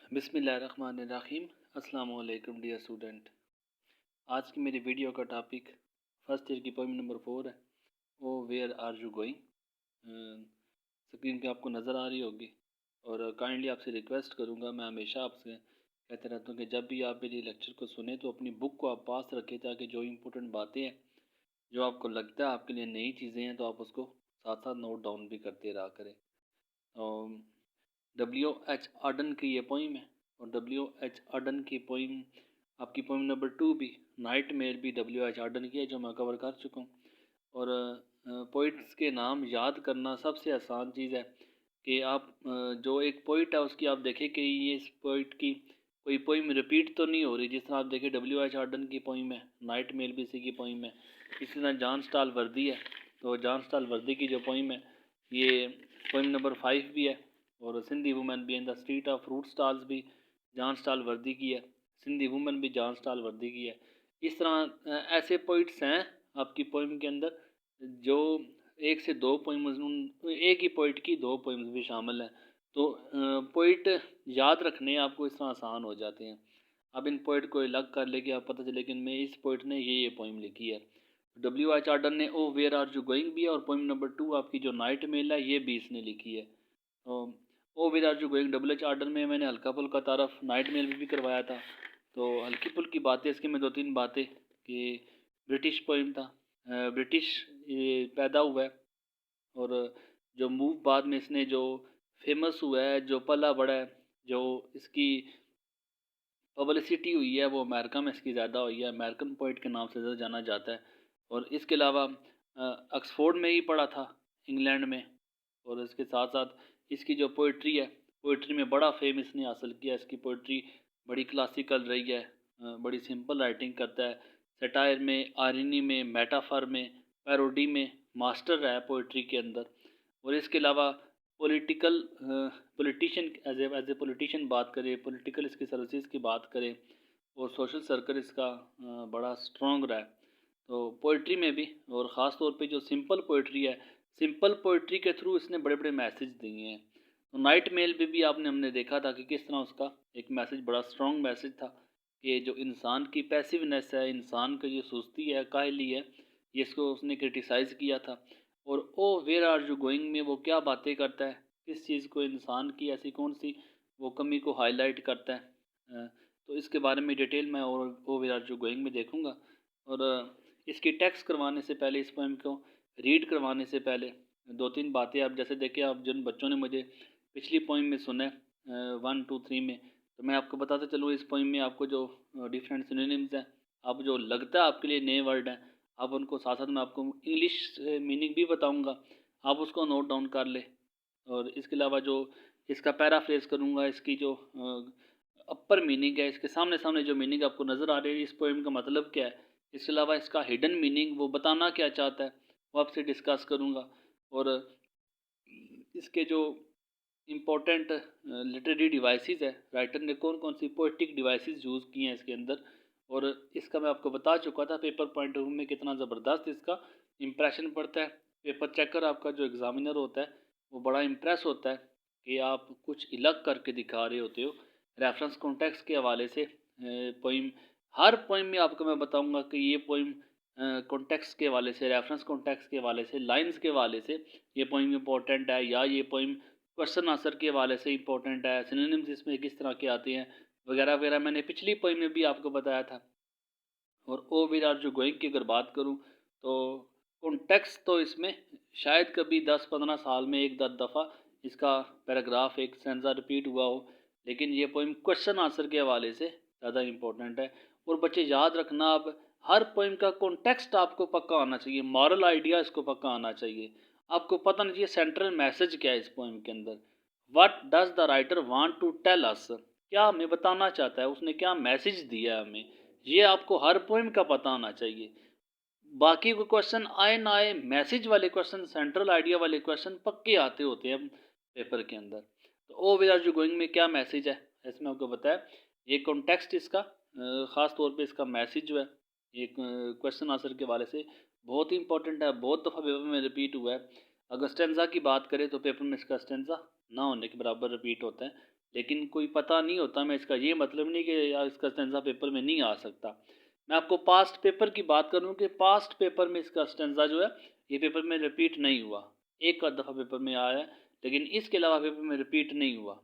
बिस्मिल्लाहिर्रहमानिर्रहीम। अस्सलाम वालेकुम डियर स्टूडेंट। आज की मेरी वीडियो का टॉपिक फर्स्ट ईयर की पोएम नंबर 4 है। O where are you going. Screen पे आपको नज़र आ रही होगी और काइंडली आपसे रिक्वेस्ट करूँगा, मैं हमेशा आपसे कहते रहता हूँ कि जब भी आप मेरी लेक्चर को सुने तो अपनी बुक को आप पास रखें, ताकि जो इम्पोर्टेंट बातें हैं, जो आपको लगता है आपके लिए नई चीज़ें हैं, तो आप उसको साथ साथ नोट डाउन भी करते रहा करें। W.H. आर्डन की ये पोइम है और W.H. आर्डन की पोइम आपकी पोइम नंबर 2 भी नाइट मेयर भी W.H. आर्डन की है, जो मैं कवर कर चुका हूँ। और पोइट्स के नाम याद करना सबसे आसान चीज़ है कि आप जो एक पोइट है उसकी आप देखें कि ये इस पोइट की कोई पोइम रिपीट तो नहीं हो रही। जिस तरह आप देखें W.H. आर्डन की पोइम है, नाइट मेयर भी इसी की पोइम है। इसी तरह जॉन स्टाल वर्दी है, तो जॉन स्टाल वर्दी की जो पोइम है ये पोइम नंबर 5 भी है। और सिंधी वुमेन भी in the street of fruit stalls भी जॉन स्टाल वर्दी की है। सिंधी वुमेन भी जॉन स्टाल वर्दी की है। इस तरह ऐसे पोइट्स हैं आपकी पोइम के अंदर, जो एक से दो पोइम, एक ही पोइट की दो पोइम्स भी शामिल हैं। तो पोइट याद रखने आपको इस तरह आसान हो जाते हैं। अब इन पोइट को अलग कर लेके आप पता चले कि मैं इस पोइट ने ये पोइम लिखी है। W.H. आर्डन ने ओ वेयर आर यू गोइंग भी है, और पोइम नंबर 2 आपकी जो नाइट मेल है ये भी इसने लिखी है। O where are you going W.H. Auden में मैंने हल्का फुल्का तारफ नाइट मेल भी करवाया था। तो हल्की फुल्की बातें इसकी में 2-3 बातें कि ब्रिटिश पोइम था, ब्रिटिश ये पैदा हुआ है, और जो मूव बाद में इसने जो फेमस हुआ है, जो पला बड़ा है, जो इसकी पब्लिसिटी हुई है, वो अमेरिका में इसकी ज़्यादा हुई है। अमेरिकन पोइट के नाम से ज़्यादा जाना जाता है। और इसके अलावा ऑक्सफोर्ड में ही पढ़ा था, इंग्लैंड में। और इसके साथ साथ इसकी जो पोइट्री है, पोइट्री में बड़ा फेम इसने हासिल किया। इसकी पोइट्री बड़ी क्लासिकल रही है, बड़ी सिंपल राइटिंग करता है। सटायर में, आयरनी में, मेटाफर में, पैरोडी में मास्टर रहा है पोइट्री के अंदर। और इसके अलावा political politician as a politician बात करें, पॉलिटिकल इसकी सर्विसेज की बात करें, और सोशल सर्कल इसका बड़ा स्ट्रॉन्ग रहा है। तो पोइट्री में भी, और ख़ास तौर पे जो सिंपल पोइट्री है, सिंपल पोइट्री के थ्रू इसने बड़े बड़े मैसेज दिए हैं। तो नाइट मेल पे भी आपने हमने देखा था कि किस तरह उसका एक मैसेज, बड़ा स्ट्रॉन्ग मैसेज था कि जो इंसान की पैसिवनेस है, इंसान की जो सुस्ती है, काहली है, ये इसको उसने क्रिटिसाइज़ किया था। और ओ वेयर आर यू गोइंग में वो क्या बातें करता है, किस चीज़ को, इंसान की ऐसी कौन सी वो कमी को हाईलाइट करता है। तो इसके बारे में डिटेल मैं और ओ वेयर आर यू गोइंग में देखूँगा। और इसकी टेक्स्ट करवाने से पहले, इस पोएम को रीड करवाने से पहले 2-3 बातें आप जैसे देखिए, आप जिन बच्चों ने मुझे पिछली पोएम में सुना है 1, 2, 3 में, तो मैं आपको बताता चलूँ इस पोएम में आपको जो डिफरेंट सिनोनिम्स हैं, आप जो लगता है आपके लिए नए वर्ड हैं, आप उनको साथ साथ मैं आपको इंग्लिश मीनिंग भी बताऊंगा, आप उसको नोट डाउन कर ले। और इसके अलावा जो इसका पैराफ्रेज करूंगा, इसकी जो अपर मीनिंग है, इसके सामने सामने जो मीनिंग आपको नज़र आ रही है, इस पोएम का मतलब क्या है, इसके अलावा इसका हिडन मीनिंग वो बताना क्या चाहता है, वो आपसे डिस्कस करूंगा। और इसके जो इम्पोर्टेंट लिटरेरी डिवाइसेस है, राइटर ने कौन कौन सी पोइटिक डिवाइसेस यूज़ की हैं इसके अंदर, और इसका मैं आपको बता चुका था पेपर पॉइंट ऑफ व्यू में कितना ज़बरदस्त इसका इम्प्रेशन पड़ता है। पेपर चेकर आपका जो एग्ज़ामिनर होता है वो बड़ा इम्प्रेस होता है कि आप कुछ अलग करके दिखा रहे होते हो। रेफरेंस कॉन्टेक्स्ट के हवाले से पोइम, हर पोइम में आपको मैं बताऊंगा कि ये पोइम कॉन्टेक्स्ट के हवाले से, रेफरेंस कॉन्टेक्स्ट के हवाले से, लाइन्स के हवाले से ये पोइम इंपॉर्टेंट है, या ये पोइम क्वेश्चन आंसर के हवाले से इंपॉर्टेंट है, सिनोनिम्स इसमें किस तरह के आते हैं वगैरह वगैरह, मैंने पिछली पोइम में भी आपको बताया था। और ओ वेयर आर यू गोइंग की अगर बात करूं तो कॉन्टेक्स्ट तो इसमें शायद कभी 10-15 साल में एक दफ़ा इसका पैराग्राफ, एक सेंसा रिपीट हुआ हो, लेकिन ये पोइम क्वेश्चन आंसर के हवाले से ज़्यादा इंपॉर्टेंट है। और बच्चे याद रखना, अब हर पोइम का कॉन्टेक्स्ट आपको पक्का आना चाहिए, मॉरल आइडिया इसको पक्का आना चाहिए। आपको पता नहीं चाहिए सेंट्रल मैसेज क्या है इस पोइम के अंदर, what does the writer want to tell us, क्या हमें बताना चाहता है, उसने क्या मैसेज दिया है हमें, ये आपको हर पोइम का पता होना चाहिए। बाकी कोई क्वेश्चन आए ना आए, मैसेज वाले क्वेश्चन, सेंट्रल आइडिया वाले क्वेश्चन पक्के आते होते हैं पेपर के अंदर। तो ओ वेयर आर यू गोइंग में क्या मैसेज है, इसमें आपको बताया ये कॉन्टेक्स्ट इसका, ख़ास तौर पे इसका मैसेज जो है एक क्वेश्चन आंसर के वाले से बहुत ही इंपॉर्टेंट है, बहुत दफ़ा पेपर में रिपीट हुआ है। अगर स्टेंजा की बात करें तो पेपर में इसका स्टेंजा ना होने के बराबर रिपीट होता है, लेकिन कोई पता नहीं होता मैं इसका ये मतलब नहीं कि यार इसका स्टेंजा पेपर में नहीं आ सकता। मैं आपको पास्ट पेपर की बात करूं कि पास्ट पेपर में इसका स्टेंजा जो है ये पेपर में रिपीट नहीं हुआ, एक आध दफ़ा पेपर में आया है, लेकिन इसके अलावा पेपर में रिपीट नहीं हुआ।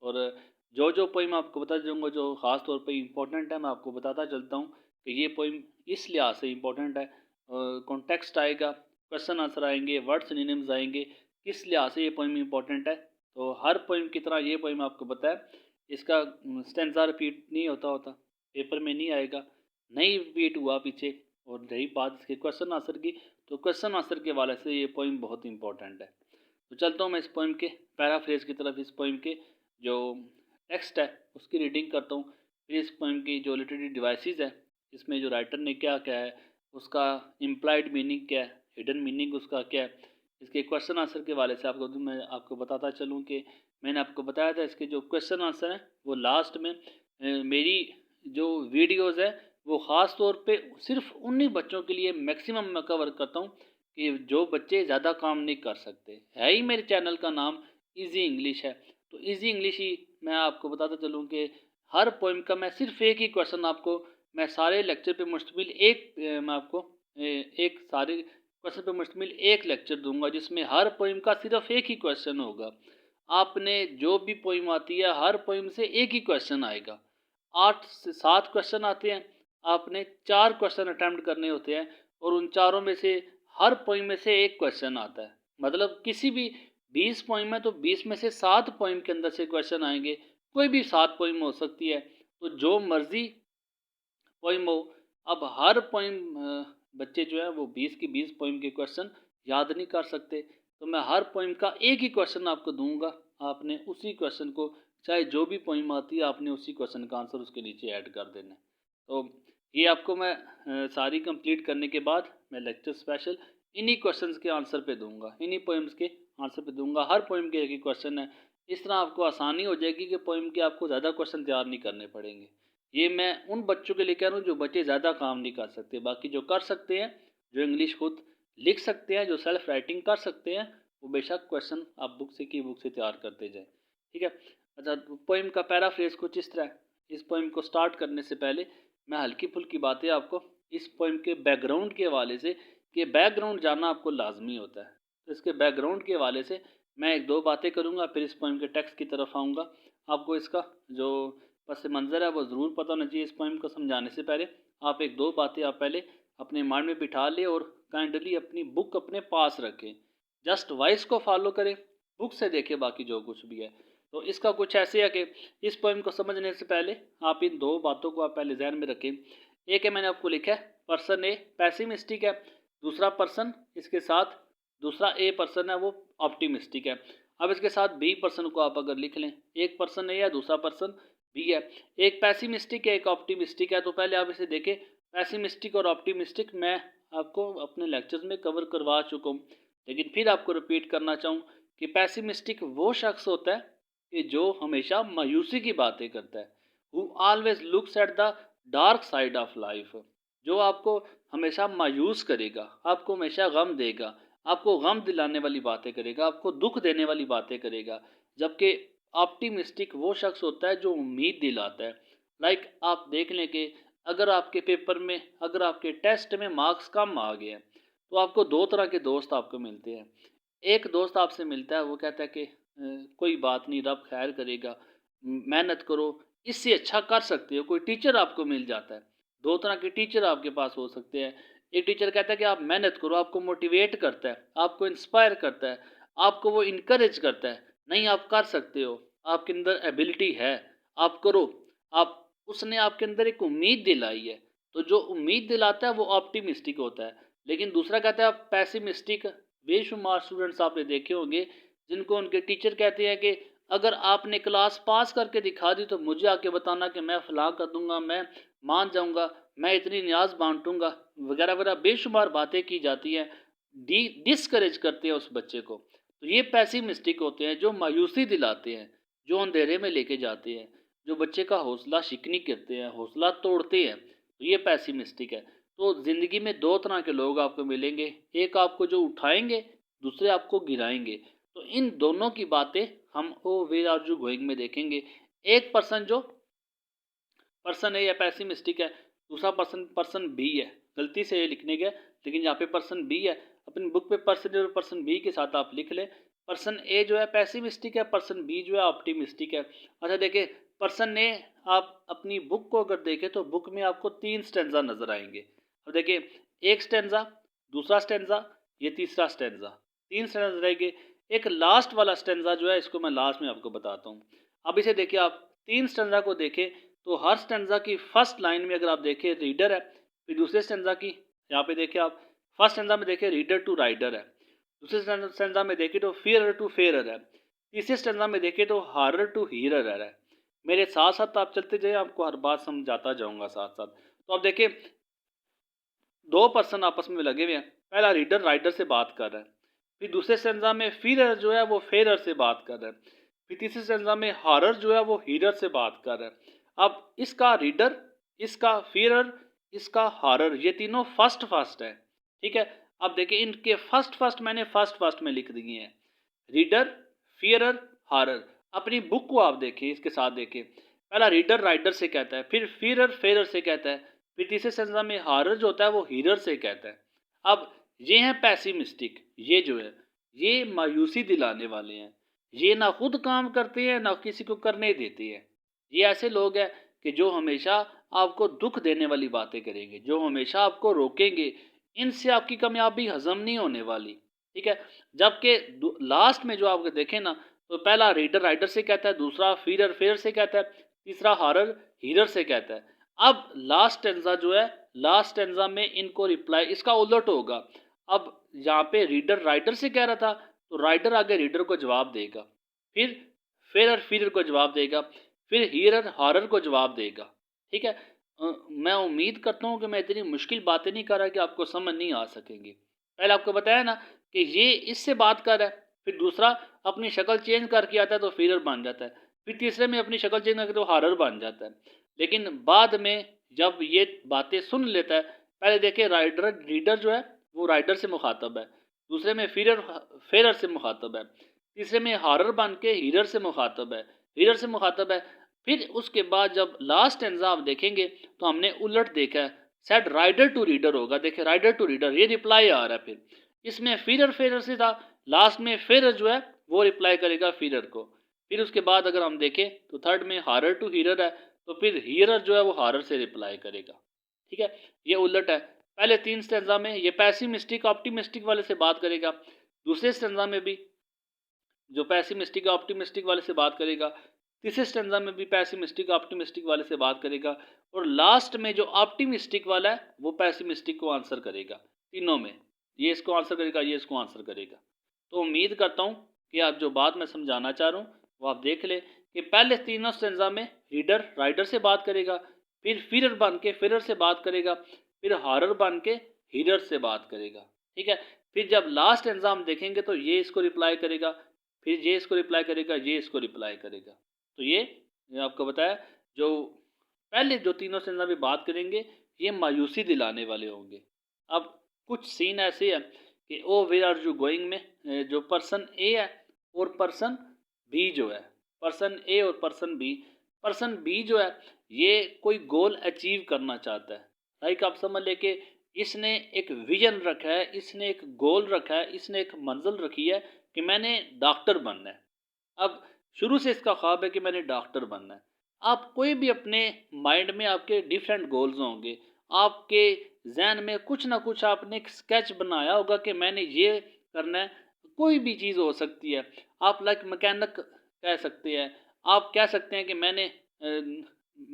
और जो पोइम आपको बताता जाऊँगा जो ख़ास तौर पे इम्पोर्टेंट है, मैं आपको बताता चलता हूँ कि ये पोइम इस लिहाज से इम्पोर्टेंट है। कॉन्टेक्स्ट आएगा, क्वेश्चन आंसर आएंगे, वर्ड सिनोनिम्स आएंगे, किस लिहाज से ये पोइम इम्पोर्टेंट है। तो हर पोइम की तरह ये पोइम आपको पता है इसका स्टेंजा रिपीट नहीं होता, पेपर में नहीं आएगा, नहीं रिपीट हुआ पीछे। और रही बात इसके क्वेश्चन आंसर की, तो क्वेश्चन आंसर के हवाले से ये पोइम बहुत इंपॉर्टेंट है। तो चलता हूँ मैं इस पोइम के पैराफ्रेज की तरफ। इस पोइम के जो टेक्स्ट है उसकी रीडिंग करता हूँ, फिर इस पोइम की जो लिटरेरी डिवाइसेस है, इसमें जो राइटर ने क्या क्या है, उसका इम्प्लाइड मीनिंग क्या है, हिडन मीनिंग उसका क्या है, इसके क्वेश्चन आंसर के वाले से आपको मैं आपको बताता चलूँ कि मैंने आपको बताया था इसके जो क्वेश्चन आंसर हैं वो लास्ट में मेरी जो वीडियोज़ है वो ख़ास तौर पे सिर्फ उन्हीं बच्चों के लिए मैक्सिमम मैं कवर करता हूँ कि जो बच्चे ज़्यादा काम नहीं कर सकते। है ही मेरे चैनल का नाम इजी इंग्लिश है, तो इजी इंग्लिश ही मैं आपको बताता चलूँ कि हर पोइम का मैं सिर्फ एक ही क्वेश्चन आपको, मैं सारे लेक्चर पे मुश्तमिल मैं आपको एक सारे क्वेश्चन पे मुश्तमिल एक लेक्चर दूंगा जिसमें हर पोइम का सिर्फ एक ही क्वेश्चन होगा। आपने जो भी पोइम आती है हर पोइम से एक ही क्वेश्चन आएगा। 8 से 7 क्वेश्चन आते हैं, आपने 4 क्वेश्चन अटेम्प्ट करने होते हैं और उन चारों में से हर पोइम में से एक क्वेश्चन आता है। मतलब किसी भी 20 पोइम है तो 20 में से 7 पोइम के अंदर से क्वेश्चन आएंगे, कोई भी 7 पोइम हो सकती है, तो जो मर्जी पोइम हो। अब हर पोइम बच्चे जो है वो 20 की 20 पोइम के क्वेश्चन याद नहीं कर सकते, तो मैं हर पोइम का एक ही क्वेश्चन आपको दूंगा, आपने उसी क्वेश्चन को चाहे जो भी पोइम आती है आपने उसी क्वेश्चन का आंसर उसके नीचे ऐड कर देना है। तो ये आपको मैं सारी कंप्लीट करने के बाद मैं लेक्चर स्पेशल इन्हीं क्वेश्चंस के आंसर पे दूंगा, इन्हीं पोइम्स के आंसर पे दूंगा। हर पोइम के एक ही क्वेश्चन है, इस तरह आपको आसानी हो जाएगी कि पोइम के आपको ज़्यादा क्वेश्चन तैयार नहीं करने पड़ेंगे। ये मैं उन बच्चों के लिए कह रहा हूँ जो बच्चे ज़्यादा काम नहीं कर सकते, बाकी जो कर सकते हैं, जो इंग्लिश खुद लिख सकते हैं, जो सेल्फ राइटिंग कर सकते हैं, वो बेशक क्वेश्चन आप बुक से तैयार करते जाएं। ठीक है। अच्छा, पोइम का पैराफ्रेज कुछ इस तरह है। इस पोइम को स्टार्ट करने से पहले मैं हल्की फुल्की बातें आपको इस पोइम के बैकग्राउंड के हवाले से, कि बैकग्राउंड जानना आपको लाजमी होता है, तो इसके बैकग्राउंड के हवाले से मैं एक दो बातें करूँगा, फिर इस पोइम के टेक्स्ट की तरफ आऊँगा। आपको इसका जो पस मंज़र है वो ज़रूर पता होना चाहिए। इस पोइम को समझाने से पहले आप एक दो बातें आप पहले अपने माइंड में बिठा लें और काइंडली अपनी बुक अपने पास रखें। जस्ट वॉइस को फॉलो करें, बुक से देखें बाकी जो कुछ भी है। तो इसका कुछ ऐसे है कि इस पोइम को समझने से पहले आप इन दो बातों को आप पहले ध्यान में रखें। एक है मैंने आपको लिखा है पर्सन ए पैसिमिस्टिक है, दूसरा पर्सन इसके साथ दूसरा ए पर्सन है वो ऑप्टिमिस्टिक है। अब इसके साथ बी पर्सन को आप अगर लिख लें, एक पर्सन ए है दूसरा पर्सन बी है, एक पैसिमिस्टिक है एक ऑप्टिमिस्टिक है। तो पहले आप इसे देखें, पैसिमिस्टिक और ऑप्टिमिस्टिक मैं आपको अपने लेक्चर्स में कवर करवा चुका हूँ, लेकिन फिर आपको रिपीट करना चाहूँ कि पैसिमिस्टिक वो शख्स होता है कि जो हमेशा मायूसी की बातें करता है, who always looks at the dark side of life, जो आपको हमेशा मायूस करेगा, आपको हमेशा गम देगा, आपको गम दिलाने वाली बातें करेगा, आपको दुख देने वाली बातें करेगा। जबकि ऑप्टिमिस्टिक वो शख्स होता है जो उम्मीद दिलाता है। लाइक आप देख लें कि अगर आपके पेपर में, अगर आपके टेस्ट में मार्क्स कम आ गए हैं तो आपको दो तरह के दोस्त आपको मिलते हैं। एक दोस्त आपसे मिलता है वो कहता है कि कोई बात नहीं, रब खैर करेगा, मेहनत करो, इससे अच्छा कर सकते हो। कोई टीचर आपको मिल जाता है, दो तरह के टीचर आपके पास हो सकते हैं। एक टीचर कहता है कि आप मेहनत करो, आपको मोटिवेट करता है, आपको इंस्पायर करता है, आपको वो इनकरेज करता है, नहीं आप कर सकते हो, आपके अंदर एबिलिटी है, आप करो, आप उसने आपके अंदर एक उम्मीद दिलाई है। तो जो उम्मीद दिलाता है वो ऑप्टिमिस्टिक होता है। लेकिन दूसरा कहता है आप पैसिमिस्टिक। बेशुमार स्टूडेंट्स आपने देखे होंगे जिनको उनके टीचर कहते हैं कि अगर आपने क्लास पास करके दिखा दी तो मुझे आके बताना कि मैं फलां कर दूंगा, मैं मान जाऊंगा, मैं इतनी न्याज बांटूंगा, वगैरह वगैरह बेशुमार बातें की जाती हैं, डिस्करेज करते हैं उस बच्चे को। तो ये पैसिमिस्टिक होते हैं जो मायूसी दिलाते हैं, जो अंधेरे में लेके जाते हैं, जो बच्चे का हौसला शिकनी करते हैं, हौसला तोड़ते हैं, तो ये पैसिमिस्टिक है। तो ज़िंदगी में दो तरह के लोग आपको मिलेंगे, एक आपको जो उठाएंगे, दूसरे आपको गिराएंगे। तो इन दोनों की बातें हम ओ वेयर आर यू गोइंग में देखेंगे, एक पर्सन जो पर्सन ए या पैसिमिस्टिक है, दूसरा पर्सन बी है। गलती से ये लिखने गया, लेकिन यहाँ पे पर्सन बी है। अपनी बुक पे पर्सन बी के साथ आप लिख ले। पर्सन ए जो है पैसिमिस्टिक है, पर्सन बी जो है ऑप्टिमिस्टिक है। अच्छा देखिए, पर्सन ए आप अपनी बुक को अगर देखें तो बुक में आपको 3 स्टैंजा नजर आएंगे। अब देखिए, एक स्टैंजा, दूसरा स्टैंजा, ये तीसरा स्टैंजा, 3 स्टैंजा रहेंगे। एक लास्ट वाला स्टैंजा जो है, इसको मैं लास्ट में आपको बताता हूँ। अब इसे देखिए, आप 3 स्टैंजा को देखें तो हर स्टैंजा की फर्स्ट लाइन में अगर आप देखें रीडर है, फिर दूसरे स्टैंजा की यहाँ पे देखिए आप फर्स्ट स्टैंजा में देखिए रीडर टू राइडर है, दूसरे स्टैंजा में देखें तो फियरर टू फेयरर है, तीसरे स्टैंजा में देखें तो हारर टू हीरर है। मेरे साथ साथ आप चलते जाए, आपको हर बात समझाता जाऊंगा साथ साथ। तो आप देखिए, 2 पर्सन आपस में लगे हुए हैं। पहला रीडर राइडर से बात कर रहा है, फिर दूसरे स्टैंजा में फियरर जो है वो फेयरर से बात कर रहा है, फिर तीसरे स्टैंजा में हारर जो है वो हीरर से बात कर रहा है। अब इसका रीडर, इसका फियरर, इसका हारर, ये तीनों फर्स्ट है, ठीक है। अब देखिए, इनके फर्स्ट मैंने फर्स्ट में लिख दिए हैं, रीडर, फियरर, हारर। अपनी बुक को आप देखिए, इसके साथ देखिए, पहला रीडर राइडर से कहता है, फिर फियरर फेयरर से कहता है, फिर तीसरे स्टैंजा में हारर जो होता है वो हीरर से कहता है। अब ये हैं पैसिमिस्टिक, ये जो है ये मायूसी दिलाने वाले हैं, ये ना खुद काम करते हैं ना किसी को करने देते हैं। ये ऐसे लोग हैं कि जो हमेशा आपको दुख देने वाली बातें करेंगे, जो हमेशा आपको रोकेंगे, इनसे आपकी कामयाबी हजम नहीं होने वाली, ठीक है। जबकि लास्ट में जो आप देखें ना, तो पहला रीडर राइडर से कहता है, दूसरा फियरर फेयर से कहता है, तीसरा हारर हीरर से कहता है। अब लास्ट स्टैंजा जो है, लास्ट स्टैंजा में इनको रिप्लाई इसका उलट होगा। अब यहाँ पे रीडर राइडर से कह रहा था, तो राइडर आगे रीडर को जवाब देगा, फिर फेयर फियरर को जवाब देगा, फिर हीरर हारर को जवाब देगा, ठीक है। मैं उम्मीद करता हूँ कि मैं इतनी मुश्किल बातें नहीं कर रहा कि आपको समझ नहीं आ सकेंगी। पहले आपको बताया ना कि ये इससे बात कर रहा है, फिर दूसरा अपनी शक्ल चेंज करके आता है तो फियरर बन जाता है, फिर तीसरे में अपनी शक्ल चेंज करके तो हारर बन जाता है। लेकिन बाद में जब ये बातें सुन लेता है, पहले देखिए रीडर जो है वो राइडर से मुखातब है, दूसरे में फेरर से मुखातब है, तीसरे में हारर बन के हीरर से मुखातब है, हीरर से मुखातब है। फिर उसके बाद जब लास्ट स्टैंजा आप देखेंगे तो हमने उलट देखा है, शायद राइडर टू रीडर होगा। देखिए, राइडर टू रीडर ये रिप्लाई आ रहा है, फिर इसमें फियरर फेरर से था, लास्ट में फेरर जो है वो रिप्लाई करेगा फियरर को। फिर उसके बाद अगर हम देखें तो थर्ड में हारर टू हीरर है, तो फिर हीरर जो है वो हारर से रिप्लाई करेगा, ठीक है। ये उलट है। पहले 3 स्टैंजा में ये पैसिमिस्टिक ऑप्टिमिस्टिक वाले से बात करेगा, दूसरे स्टैंजा में भी जो पैसिमिस्टिक ऑप्टिमिस्टिक वाले से बात करेगा, तीसरे स्टैंजा में भी पैसिमिस्टिक ऑप्टिमिस्टिक वाले से बात करेगा, और लास्ट में जो ऑप्टिमिस्टिक वाला है वो पैसिमिस्टिक को आंसर करेगा। तीनों में ये इसको आंसर करेगा, ये इसको आंसर करेगा। तो उम्मीद करता हूँ कि आप जो बात मैं समझाना चाह रहा हूँ वो आप देख ले कि पहले तीनों स्टैंजा में रीडर राइडर से बात करेगा, फिर फियरर बन के फियरर से बात करेगा, फिर हारर बन के हीरर से बात करेगा, ठीक है। फिर जब लास्ट स्टैंजा हम देखेंगे तो ये इसको रिप्लाई करेगा, फिर ये इसको रिप्लाई करेगा, ये इसको रिप्लाई करेगा। तो ये आपको बताया, जो पहले जो तीनों स्टैंजा में बात करेंगे ये मायूसी दिलाने वाले होंगे। अब कुछ सीन ऐसे है कि ओ वेयर आर यू गोइंग में जो पर्सन ए है और पर्सन बी जो है, पर्सन ए और पर्सन बी जो है ये कोई गोल अचीव करना चाहता है। लाइक आप समझ ले कि इसने एक विजन रखा है, इसने एक गोल रखा है, इसने एक मंजिल रखी है कि मैंने डॉक्टर बनना है। अब शुरू से इसका ख्वाब है कि मैंने डॉक्टर बनना है। आप कोई भी अपने माइंड में आपके डिफरेंट गोल्स होंगे, आपके जहन में कुछ ना कुछ आपने एक स्केच बनाया होगा कि मैंने ये करना है। कोई भी चीज़ हो सकती है, आप लाइक मैकेनिक कह सकते हैं, आप कह सकते हैं कि मैंने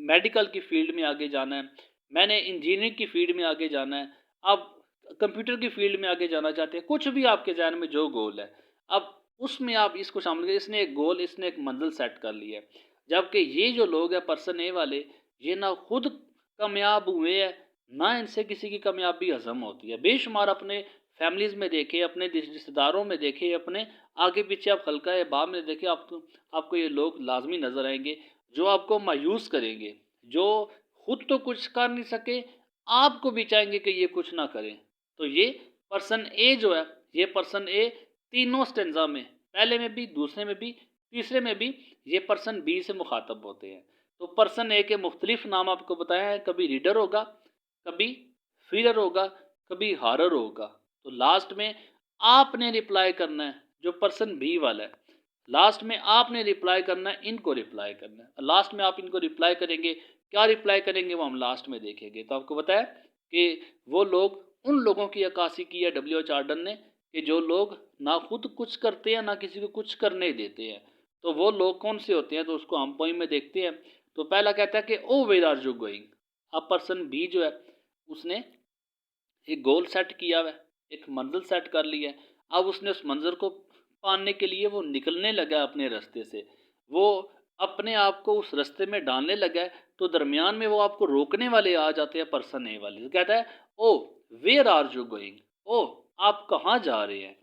मेडिकल की फील्ड में आगे जाना है, मैंने इंजीनियरिंग की फील्ड में आगे जाना है, आप कंप्यूटर की फील्ड में आगे जाना चाहते हैं, कुछ भी आपके जहन में जो गोल है, अब उसमें आप इसको शामिल करें। इसने एक गोल, इसने एक मंजिल सेट कर ली है। जबकि ये जो लोग हैं पर्सन ए वाले, ये ना खुद कामयाब हुए हैं, ना इनसे किसी की कामयाबी हजम होती है। बेशुमार अपने फैमिलीज़ में देखे, अपने रिश्तेदारों में देखे, अपने आगे पीछे आप हल्का बाब में देखे, आपको ये लोग लाजमी नज़र आएंगे जो आपको मायूस करेंगे, जो खुद तो कुछ कर नहीं सके, आपको भी चाहेंगे कि ये कुछ ना करें। तो ये पर्सन ए जो है, ये पर्सन ए तीनों स्टेंजा में, पहले में भी दूसरे में भी तीसरे में भी ये पर्सन बी से मुखातब होते हैं। तो पर्सन ए के मुख्तलिफ नाम आपको बताया है, कभी रीडर होगा, कभी फीलर होगा, कभी हारर होगा। तो लास्ट में आपने रिप्लाई करना है, जो पर्सन बी वाला है लास्ट में आपने रिप्लाई करना है, इनको रिप्लाई करना है। लास्ट में आप इनको रिप्लाई करेंगे, क्या रिप्लाई करेंगे वो हम लास्ट में देखेंगे। तो आपको बताया कि वो लोग, उन लोगों की अक्कासी की है W.H. आर्डन ने कि जो लोग ना खुद कुछ करते हैं ना किसी को कुछ करने देते हैं। तो वो लोग कौन से होते हैं, तो उसको हम पोइम में देखते हैं। तो पहला कहता है कि ओ वेयर आर यू गोइंग। अब पर्सन बी जो है उसने एक गोल सेट किया हुआ है, एक मंजिल सेट कर ली है। अब उसने उस मंजिल को पाने के लिए वो निकलने लगा अपने रास्ते से, वो अपने आप को उस रास्ते में डालने लगा है। तो दरमियान में वो आपको रोकने वाले आ जाते हैं, पर्सन ए वाले। तो कहता है O where are you going, ओ आप कहाँ जा रहे हैं।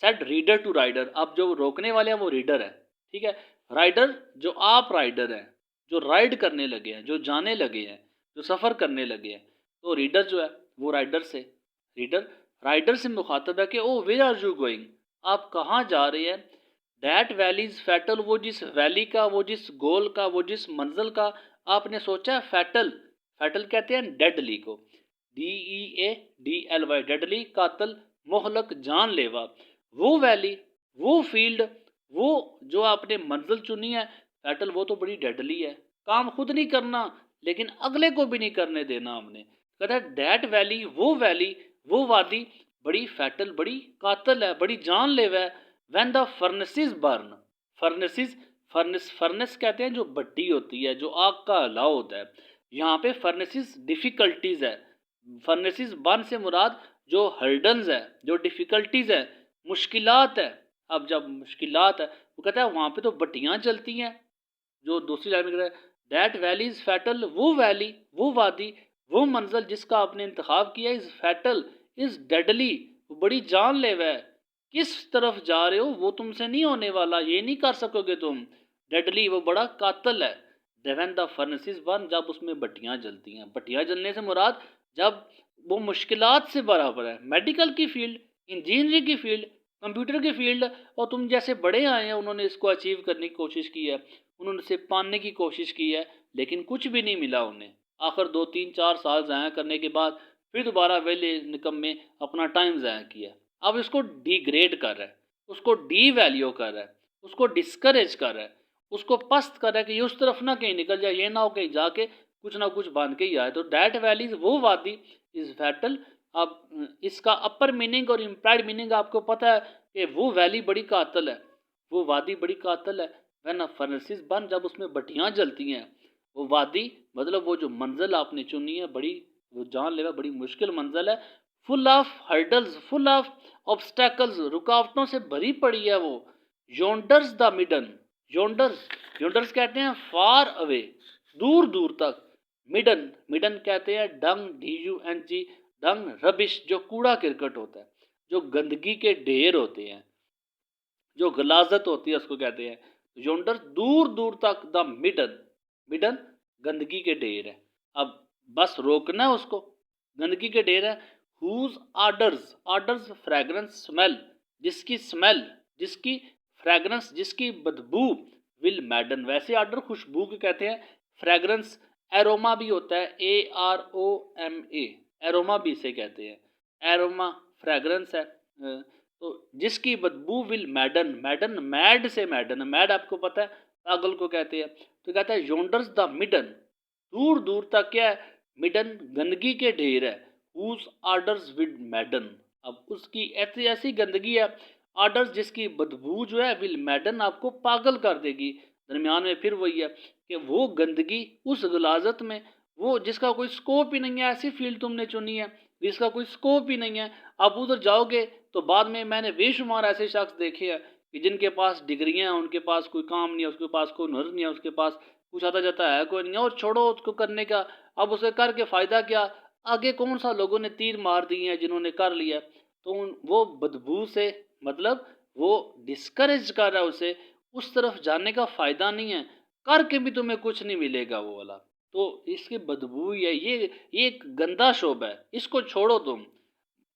सेट रीडर टू राइडर, अब जो रोकने वाले हैं वो रीडर है, ठीक है। राइडर जो आप राइडर हैं, जो राइड करने लगे हैं, जो जाने लगे हैं, जो सफ़र करने लगे हैं। तो रीडर जो है वो राइडर से मुखातब है कि ओ वेयर आर यू गोइंग, आप कहाँ जा रहे हैं। दैट वैली इज़ फैटल, वो जिस वैली का, वो जिस गोल का, वो जिस मंजिल का आपने सोचा है, फैटल। फैटल कहते हैं डेडली को, DEADLY, डेडली कातल, मोहलक जानलेवा। वो वैली, वो फील्ड, वो जो आपने मंजिल चुनी है फैटल, वो तो बड़ी डेडली है। काम खुद नहीं करना लेकिन अगले को भी नहीं करने देना हमने। कहता है दैट वैली, वो वादी बड़ी फैटल, बड़ी कातल है, बड़ी जानलेवा है। When the furnaces burn, furnaces, furnace कहते हैं जो भट्टी होती है, जो आग का अलाव होता है। यहाँ पे फर्नेसेस डिफ़िकल्टीज़ है, फर्नेसेस बर्न से मुराद जो हर्डल्स है, जो डिफ़िकल्टीज़ है, मुश्किलात है। अब जब मुश्किलात है वो कहता है वहाँ पे तो भट्टियाँ जलती हैं। जो दूसरी लाइन में कह रहा है दैट वैली इज़ फैटल, वो वैली, वो वादी, वो मंजिल जिसका आपने इंतखाब किया, इज़ फैटल, इज़ डेडली, वो बड़ी जानलेवा है। किस तरफ जा रहे हो वो तुमसे नहीं होने वाला, ये नहीं कर सकोगे तुम। डेडली, वो बड़ा कातल है। व्हेन द फर्नेसेस बर्न, जब उसमें भट्टियाँ जलती हैं। भट्टियाँ जलने से मुराद जब वो मुश्किलात से बराबर है। मेडिकल की फील्ड, इंजीनियरिंग की फील्ड, कंप्यूटर की फील्ड, और तुम जैसे बड़े आए हैं उन्होंने इसको अचीव करने की कोशिश की है, उन्होंने इसे पाने की कोशिश की है, लेकिन कुछ भी नहीं मिला उन्हें। आखिर 2 3 4 साल ज़ाया करने के बाद फिर दोबारा वेले निकम्मे अपना टाइम ज़ाया किया। अब इसको डिग्रेड कर रहा है, उसको डी वैल्यू कर रहा है, उसको डिस्करेज कर रहा है, उसको पस्त कर रहा है कि ये उस तरफ ना कहीं निकल जाए, ये ना हो कहीं जाके कुछ ना कुछ बन के ही आए। तो दैट वैली, वो वादी, इज़ फैटल। अब इसका अपर मीनिंग और इम्प्लाइड मीनिंग आपको पता है कि वो वैली बड़ी कातल है, वो वादी बड़ी कातल है। व्हेन फर्नेसेस बर्न, जब उसमें भट्टियाँ जलती हैं। वो वादी मतलब वो जो मंजिल आपने चुनी है, बड़ी वो जानलेवा, बड़ी मुश्किल मंजिल है। Full of hurdles, full of obstacles, रुकावटों से भरी पड़ी है वो। योंडर्स द मिडन, योंडर्स, योंडर्स कहते हैं फार अवे, दूर दूर तक। मिडन, मिडन कहते हैं डंग, DUNG, डंग रबिश, जो कूड़ा किरकट होता है, जो गंदगी के ढेर होते हैं, जो गलाजत होती है उसको कहते हैं। योंडर दूर दूर तक, द मिडन, मिडन गंदगी के ढेर है। अब बस रोकना है उसको, गंदगी के ढेर है। Whose odours, odours fragrance smell, जिसकी स्मेल, जिसकी फ्रेगरेंस, जिसकी बदबू, विल मैडन, वैसे आर्डर खुशबू के कहते हैं। फ्रेगरेंस एरोमा भी होता है, AROMA, एरोमा भी इसे कहते हैं। एरोमा फ्रेगरेंस है। तो जिसकी बदबू विल मैडन, मैडन मैड से मैडन, मैड आपको पता है पागल को कहते हैं। तो कहता है योंडर्स द मिडन, दूर दूर तक क्या है, मिडन गंदगी के ढेर है। हुज आर्डर्स विद मैडन, अब उसकी ऐसी ऐसी गंदगी है, आर्डर्स जिसकी बदबू जो है विल मैडन, आपको पागल कर देगी। दरमियान में फिर वही है कि वो गंदगी उस गलाजत में, वो जिसका कोई स्कोप ही नहीं है, ऐसी फील्ड तुमने चुनी है जिसका कोई स्कोप ही नहीं है। आप उधर जाओगे तो बाद में मैंने बेशुमार ऐसे शख्स देखे हैं कि जिनके पास डिग्रियां हैं, उनके पास कोई काम नहीं है, उसके पास कोई हुनर नहीं है, उसके पास कुछ आता जाता है कोई नहीं है, और छोड़ो उसको करने का। अब उसे करके फ़ायदा क्या, आगे कौन सा लोगों ने तीर मार दिए हैं जिन्होंने कर लिया। तो वो बदबू से मतलब वो डिस्करेज कर रहा है उसे, उस तरफ जाने का फ़ायदा नहीं है, करके भी तुम्हें कुछ नहीं मिलेगा वो वाला। तो इसकी बदबू ही है, ये एक गंदा शोबा है, इसको छोड़ो तुम।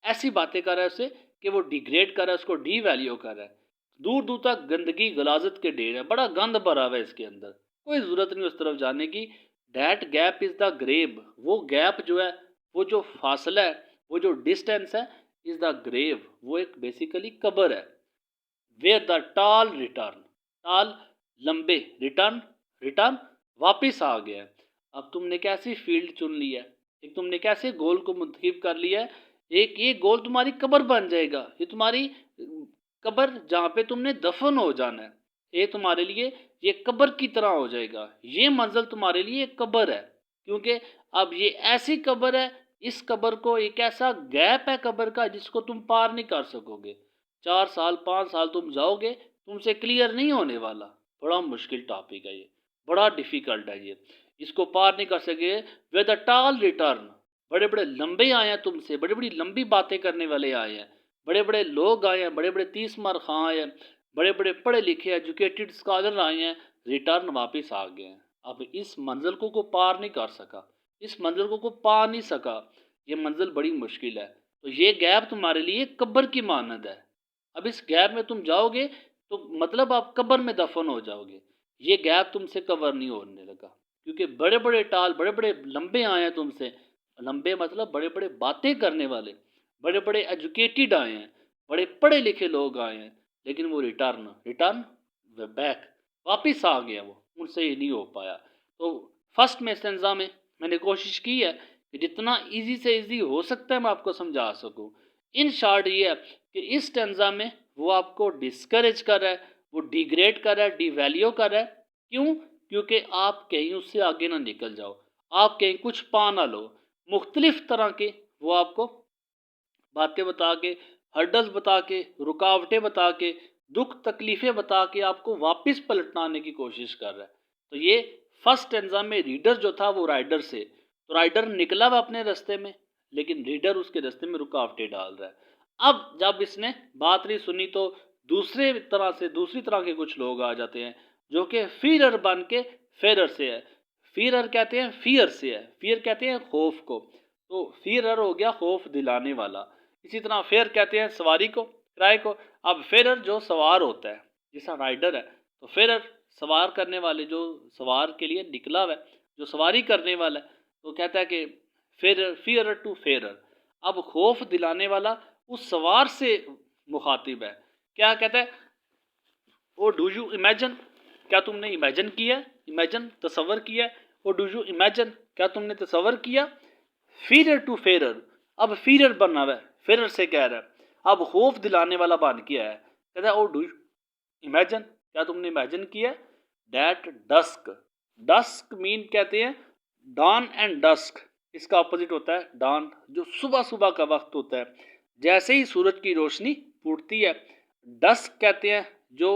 ऐसी बातें कर रहा है उसे कि वो डिग्रेड कर रहा है, उसको डी वैल्यू कर रहा है। दूर दूर तक गंदगी गलाजत के ढेर है, बड़ा गंद भरा हुआ है इसके अंदर, कोई ज़रूरत नहीं उस तरफ जाने की। That gap is the grave, वो गैप जो है, वो जो फासला है, वो जो डिस्टेंस है, इज़ द ग्रेव, वो एक बेसिकली कब्र है। वेयर द टाल रिटर्न, टाल लंबे, रिटर्न रिटर्न वापिस आ गया है। अब तुमने कैसी फील्ड चुन ली है, एक तुमने कैसे गोल को मुंतखब कर लिया है, एक ये गोल तुम्हारी कब्र बन जाएगा, ये तुम्हारी कब्र जहाँ पे तुमने दफन हो जाना है, ये तुम्हारे लिए ये कब्र की तरह हो जाएगा, ये मंजिल तुम्हारे लिए एक कब्र है। क्योंकि अब ये ऐसी कब्र है, इस कब्र को एक ऐसा गैप है कब्र का जिसको तुम पार नहीं कर सकोगे। 4 साल 5 साल तुम जाओगे, तुमसे क्लियर नहीं होने वाला। बड़ा मुश्किल टॉपिक है ये, बड़ा डिफ़िकल्ट है ये, इसको पार नहीं कर सके। वे द टाल रिटर्न, बड़े बड़े लंबे आए हैं तुमसे, बड़ी बड़ी लंबी बातें करने वाले आए हैं, बड़े बड़े लोग आए हैं, बड़े बड़े 30 मार खां आए हैं, बड़े बड़े पढ़े लिखे एजुकेटेड स्कॉलर आए हैं, रिटर्न वापस आ गए हैं। अब इस मंजिल को पार नहीं कर सका, इस मंजिल को पा नहीं सका, ये मंजिल बड़ी मुश्किल है। तो ये गैप तुम्हारे लिए कब्र की मानद है। अब इस गैप में तुम जाओगे तो मतलब आप कब्र में दफन हो जाओगे। ये गैप तुमसे कवर नहीं होने लगा, क्योंकि बड़े बड़े टाल, बड़े बड़े लंबे आए हैं तुमसे, लंबे मतलब बड़े बड़े बातें करने वाले, बड़े बड़े एजुकेटेड आए हैं, बड़े पढ़े लिखे लोग आए हैं, लेकिन वो रिटर्न रिटर्न बैक वापिस आ गया, वो उनसे ही नहीं हो पाया। तो फर्स्ट में स्टेंजा में मैंने कोशिश की है कि जितना इजी से इजी हो सकता है मैं आपको समझा सकूं। इन शॉर्ट ये है कि इस स्टेंजा में वो आपको डिस्करेज कर रहा है, वो डिग्रेड कर रहा है, डिवैल्यू कर रहा है। क्यों? क्योंकि आप कहीं उससे आगे ना निकल जाओ, आप कहीं कुछ पा ना लो। मुख्तलिफ तरह के वो आपको बातें बता के, हर्डल्स बता के, रुकावटें बता के, दुख तकलीफ़ें बता के आपको वापस पलटनाने की कोशिश कर रहा है। तो ये फर्स्ट स्टेंजा में रीडर जो था वो राइडर से, तो राइडर निकला हुआ अपने रास्ते में, लेकिन रीडर उसके रास्ते में रुकावटें डाल रहा है। अब जब इसने बात नहीं सुनी तो दूसरी तरह के कुछ लोग आ जाते हैं जो कि फीरर बन के फेरर से है। फीरर कहते हैं फियर से है, फियर कहते हैं खौफ को, तो फीरर हो गया खौफ दिलाने वाला। इसी तरह फेयर कहते हैं सवारी को, किराए को। अब फेरर जो सवार होता है, जैसा राइडर है, तो फेरर सवार करने वाले, जो सवार के लिए निकला हुआ है, जो सवारी करने वाला है, तो कहता है कि फेरर फियर टू फेरर। अब खौफ दिलाने वाला उस सवार से मुखातिब है, क्या कहता है, ओ डू यू इमेजिन, क्या तुमने इमेजिन किया, इमेजिन तसव्वुर किया, ओ डू यू इमेजिन, क्या तुमने तसव्वुर किया। फीरर टू फेरर, अब फीरर बनना है, फेरर से कह रहा है, अब खौफ दिलाने वाला बन किया है, कहता है ओ डू इमेजिन, क्या तुमने इमेजिन किया। डैट डस्क, डस्क मीन कहते हैं डॉन एंड डस्क, इसका अपोजिट होता है डॉन, जो सुबह सुबह का वक्त होता है, जैसे ही सूरज की रोशनी फूटती है। डस्क कहते हैं जो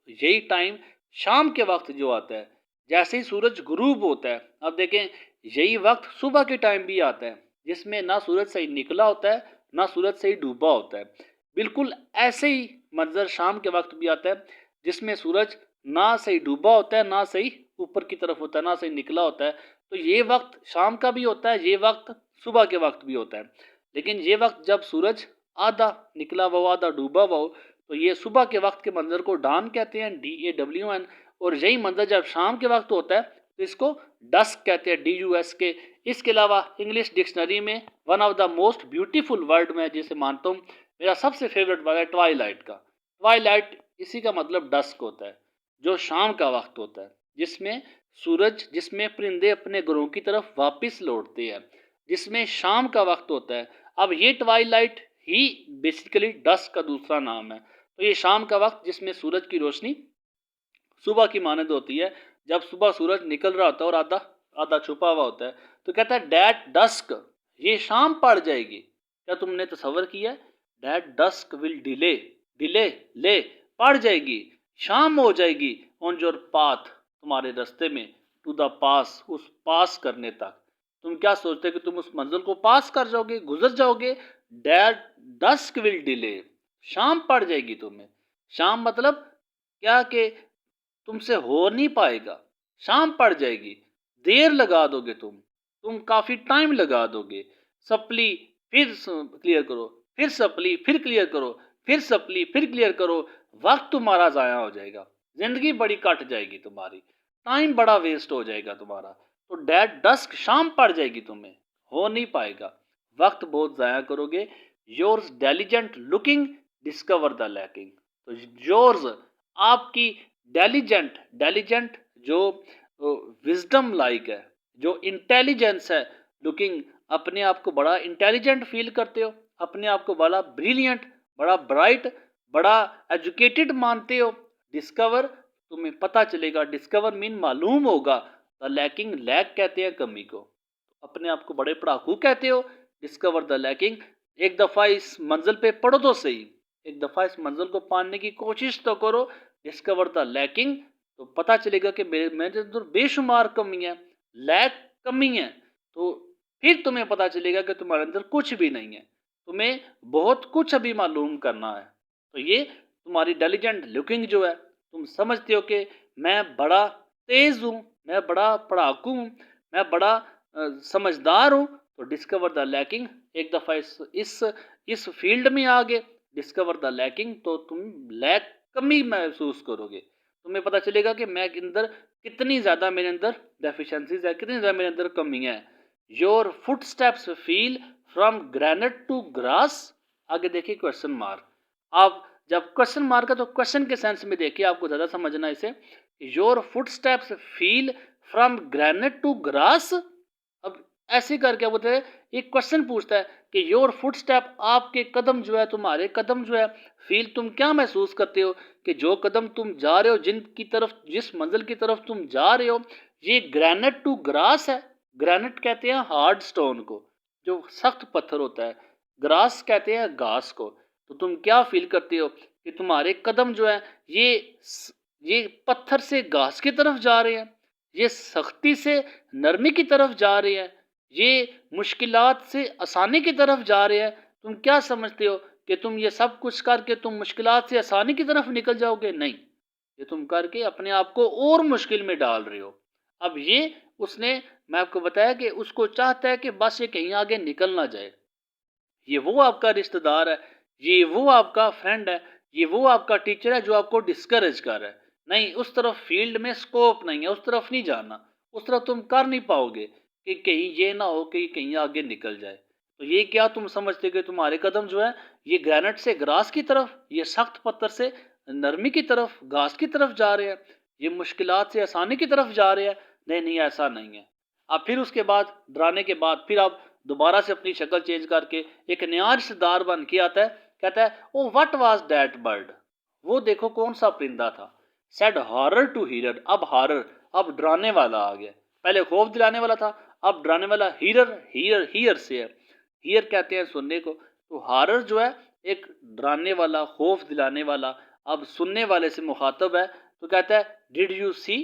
यही टाइम शाम के वक्त जो आता है, जैसे ही सूरज गुरूब होता है। अब देखें, यही वक्त सुबह के टाइम भी आता है जिसमें ना सूरज सही निकला होता है, ना सूरज सही डूबा होता है। बिल्कुल ऐसे ही मंजर शाम के वक्त भी आता है जिसमें सूरज ना सही डूबा होता है, ना सही ऊपर की तरफ होता है, ना सही निकला होता है। तो ये वक्त शाम का भी होता है, ये वक्त सुबह के वक्त भी होता है। लेकिन ये वक्त जब सूरज आधा निकला हुआ हो, आधा डूबा हुआ हो, तो ये सुबह के वक्त के मंजर को डान कहते हैं, DAWN। और यही मंजर जब शाम के वक्त होता है तो इसको डस्क कहते हैं, DUSK। इसके अलावा इंग्लिश डिक्शनरी में one of the most beautiful word मैं जिसे मानता हूँ, मेरा सबसे फेवरेट वर्ड है ट्वाइलाइट का। ट्वाइलाइट इसी का मतलब डस्क होता है, जो शाम का वक्त होता है, जिसमें सूरज, जिसमें परिंदे अपने घरों की तरफ वापस लौटते हैं, जिसमें शाम का वक्त होता है। अब ये ट्वाइलाइट ही बेसिकली डस्क का दूसरा नाम है। तो ये शाम का वक्त जिसमें सूरज की रोशनी सुबह की मानद होती है, जब सुबह सूरज निकल रहा होता है और आधा आधा छुपा हुआ होता है, तो कहता है डैट डस्क, ये शाम पड़ जाएगी। क्या तुमने तसव्वुर किया, that dusk will delay, delay ले पड़ जाएगी, शाम हो जाएगी, ऑन योर पाथ, तुम्हारे रास्ते में, टू द पास, उस पास करने तक। तुम क्या सोचते कि तुम उस मंजिल को पास कर जाओगे, गुजर जाओगे। डैट डस्क विल डिले, शाम पड़ जाएगी तुम्हें। शाम मतलब क्या कि तुमसे हो नहीं पाएगा, शाम पड़ जाएगी, देर लगा दोगे तुम काफ़ी टाइम लगा दोगे। सप्ली फिर क्लियर करो, फिर सप्ली फिर क्लियर करो, फिर सप्ली फिर क्लियर करो। वक्त तुम्हारा ज़ाया हो जाएगा, ज़िंदगी बड़ी कट जाएगी तुम्हारी, टाइम बड़ा वेस्ट हो जाएगा तुम्हारा। तो डेट डस्क शाम पड़ जाएगी, तुम्हें हो नहीं पाएगा, वक्त बहुत ज़ाया करोगे। Yours diligent looking discover the lacking. तो योर्स आपकी डेलीजेंट, डेलीजेंट जो विजडम लाइक है, जो इंटेलिजेंस है, लुकिंग अपने आप को बड़ा इंटेलिजेंट फील करते हो, अपने आप को बड़ा ब्रिलियंट, बड़ा ब्राइट, बड़ा एजुकेटेड मानते हो। डिस्कवर तुम्हें पता चलेगा, डिस्कवर मीन मालूम होगा, द लैकिंग लैक कहते हैं कमी को। अपने आप को बड़े पढ़ाकू कहते हो, डिस्कवर द लैकिंग। एक दफ़ा इस मंजिल पे पढ़ो तो सही, एक दफ़ा इस मंजिल को पाने की कोशिश तो करो, डिस्कवर द लैकिंग। तो पता चलेगा कि मेरे अंदर बेशुमार कमी है, लैक कमी है। तो फिर तुम्हें पता चलेगा कि तुम्हारे अंदर कुछ भी नहीं है, तुम्हें बहुत कुछ अभी मालूम करना है। तो ये तुम्हारी डेलीजेंट लुकिंग जो है, तुम समझते हो कि मैं बड़ा तेज़ हूँ, मैं बड़ा पढ़ाकू हूँ, मैं बड़ा समझदार हूँ। तो डिस्कवर द लैकिंग, एक दफ़ा इस फील्ड में आ गए, डिस्कवर द लैकिंग, तो तुम लैक कमी महसूस करोगे। तुम्हें पता चलेगा कि मैं अंदर कितनी ज़्यादा मेरे अंदर डेफिशिएंसीज है, कितनी ज़्यादा मेरे अंदर कमी है। Your foot steps feel from granite to grass. आगे देखिए क्वेश्चन मार्क। आप जब क्वेश्चन मार्क है तो क्वेश्चन के सेंस में देखिए, आपको ज़्यादा समझना इसे। Your foot steps feel from granite to grass. अब ऐसे करके बोलते हैं, एक क्वेश्चन पूछता है कि योर फुट स्टेप, आपके कदम जो है, तुम्हारे कदम जो है, फील तुम क्या महसूस करते हो कि जो कदम तुम जा रहे हो, जिनकी तरफ, जिस मंजिल की तरफ तुम जा रहे हो, ये ग्रेनेट टू ग्रास है। ग्रेनेट कहते हैं हार्ड स्टोन को, जो सख्त पत्थर होता है, ग्रास कहते हैं घास को। तो तुम क्या फील करते हो कि तुम्हारे कदम जो है ये पत्थर से घास की तरफ जा रहे हैं, ये सख्ती से नरमी की तरफ जा रहे हैं, ये मुश्किलात से आसानी की तरफ जा रहे हैं। तुम क्या समझते हो कि तुम ये सब कुछ करके तुम मुश्किलात से आसानी की तरफ निकल जाओगे? नहीं, ये तुम करके अपने आप को और मुश्किल में डाल रहे हो। अब ये उसने, मैं आपको बताया कि उसको चाहता है कि बस ये कहीं आगे निकल ना जाए। ये वो आपका रिश्तेदार है, ये वो आपका फ्रेंड है, ये वो आपका टीचर है जो आपको डिस्करेज कर रहा है। नहीं, उस तरफ फील्ड में स्कोप नहीं है, उस तरफ नहीं जाना, उस तरफ तुम कर नहीं पाओगे कि कहीं ये ना हो कि कहीं आगे निकल जाए। तो ये क्या तुम समझते कि तुम्हारे कदम जो है ये ग्रेनेड से ग्रास की तरफ, ये सख्त पत्थर से नरमी की तरफ, घास की तरफ जा रहे हैं, ये मुश्किलात से आसानी की तरफ जा रहे हैं? नहीं नहीं, ऐसा नहीं है। अब फिर उसके बाद डराने के बाद फिर आप दोबारा से अपनी शक्ल चेंज करके एक नया रिश्तेदार बन के आता है, कहता है O what was that bird. वो देखो कौन सा परिंदा था। Said horror to hearer. अब हॉरर, अब डराने वाला आ गया। पहले खौफ दिलाने वाला था, अब डराने वाला। हीरर, हीयर, हीयर से है, हीयर कहते हैं सुनने को। तो हॉरर जो है एक डराने वाला, खौफ दिलाने वाला, अब सुनने वाले से मुखातब है। तो कहता है डिड यू सी,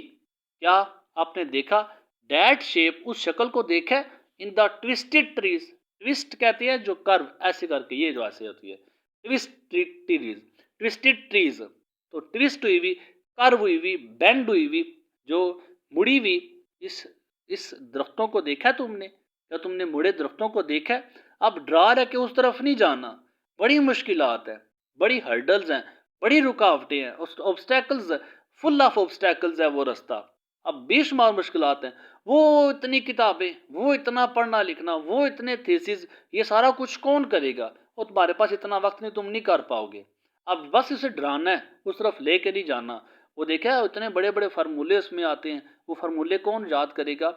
क्या आपने देखा, डैट शेप, उस शक्ल को देखा, in the twisted trees. Twist कहते हैं जो कर्व, ऐसे करके, ये जो ऐसे होती है, ट्विस्टेड ट्रीज, ट्विस्टेड ट्रीज। तो ट्विस्ट हुई हुई, कर्व हुई हुई, बेंड हुई हुई, जो मुड़ी हुई, इस दरख्तों को देखा तुमने, क्या तुमने मुड़े दरख्तों को देखा? अब डरा है कि उस तरफ नहीं जाना, बड़ी मुश्किलात है, बड़ी हर्डल्स हैं, बड़ी रुकावटें हैं, ऑब्स्टेकल्स, फुल ऑफ ऑब्स्टेकल्स है वो रास्ता। अब बेशुमार मुश्किलात हैं, वो इतनी किताबें, वो इतना पढ़ना लिखना, वो इतने थीसिस, ये सारा कुछ कौन करेगा? और तुम्हारे पास इतना वक्त नहीं, तुम नहीं कर पाओगे। अब बस इसे डराना है, उस तरफ लेके नहीं जाना। वो देखा है इतने बड़े बड़े फार्मूले उसमें आते हैं, वो फार्मूले कौन याद करेगा?